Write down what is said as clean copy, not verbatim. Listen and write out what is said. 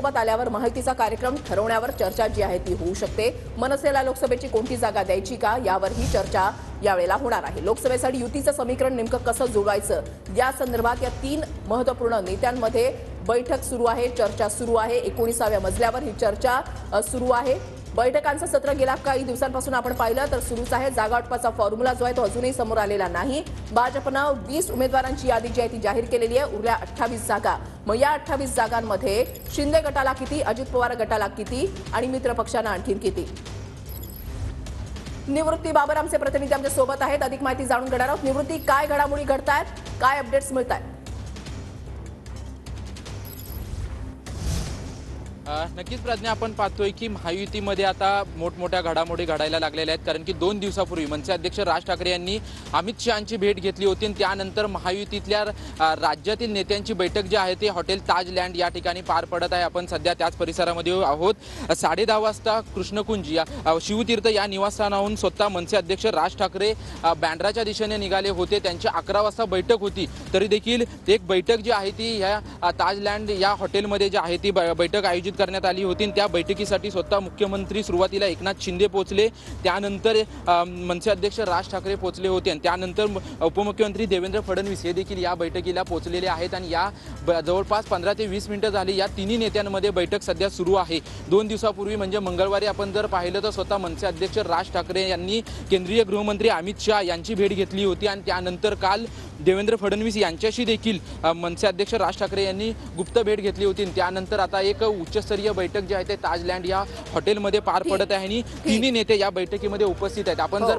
सोबत आल्यावर माहितीचा कार्यक्रम ठरवण्यावर चर्चा जी आहे ती होऊ शकते। मनसेला लोकसभेची कोणती जागा द्यायची का यावर ही चर्चा यावेळेला होणार आहे। लोकसभेसाठी युतीचं समीकरण नेमकं कसं जुळवायचं या संदर्भात या 3 महत्त्वपूर्ण नेत्यांमध्ये बैठक सुरू आहे, चर्चा सुरू आहे। 19व्या मजल्यावर ही चर्चा सुरू आहे। बैठकांचं सत्र गेल्या काही दिवसांपासून आपण पाहिलं तर सुरूच आहे। जागा वाटपाचा फॉर्म्युला जो आहे तो अजूनही समोर आलेला नाही। भाजपनं 20 उमेदवारांची यादी जी आहे ती जाहीर केलेली आहे। उरल्या 28 जागा। मग या 28 जागांमध्ये शिंदे गटाला किती, अजित पवार गटाला किती आणि मित्र पक्षांना आणखीन किती? निवृत्ती बाबर आमचे प्रतिनिधी आमच्या सोबत आहेत, अधिक माहिती जाणून घेणार आहोत। निवृत्ती, काय घडामोडी घडतायत, काय अपडेट्स मिळतायत? नक्कीच प्रज्ञा, आपण पाहतोय की महायुतीमध्ये आता मोठमोठ्या घडामोडी घडायला लागलेल्या आहेत। कारण की 2 दिवसापूर्वी मनसे अध्यक्ष राज ठाकरे यांनी अमित शहांची भेट घेतली होती आणि त्यानंतर महायुतीतल्या राज्यातील नेत्यांची बैठक जी आहे ती हॉटेल ताज लँड या ठिकाणी पार पडत आहे। आपण सध्या त्याच परिसरामध्ये आहोत। 10:30 वाजता कृष्णकुंज या शिवतीर्थ या निवासस्थानाहून स्वतः मनसे अध्यक्ष राज ठाकरे बँड्राच्या दिशेने निघाले होते। त्यांची 11 वाजता बैठक होती, तरी देखील एक बैठक जी आहे ती ह्या ताज लँड या हॉटेलमध्ये जी आहे ती बैठक आयोजित करण्यात आली होती। त्या बैठकीसाठी स्वतः मुख्यमंत्री सुरुवातीला एकनाथ शिंदे पोहोचले, त्यानंतर मनसे अध्यक्ष राज ठाकरे पोहोचले होते आणि त्यानंतर उपमुख्यमंत्री देवेंद्र फडणवीस हे देखील या बैठकीला पोहोचलेले आहेत। आणि या जवळपास 15 ते 20 मिनिटं झाली या तिन्ही नेत्यांमध्ये बैठक सध्या सुरू आहे। 2 दिवसापूर्वी म्हणजे मंगळवारी आपण जर पाहिलं तर स्वतः मनसे अध्यक्ष राज ठाकरे यांनी केंद्रीय गृहमंत्री अमित शहा यांची भेट घेतली होती आणि त्यानंतर काल देवेंद्र फडणवीस यांच्याशी देखील मनसे अध्यक्ष राज ठाकरे यांनी गुप्त भेट घेतली होती। त्यानंतर आता एक उच्चस्तरीय बैठक जी आहे ते ताज लँड या हॉटेलमध्ये पार पडत आहे आणि तिन्ही नेते या बैठकीमध्ये उपस्थित आहेत। आपण जर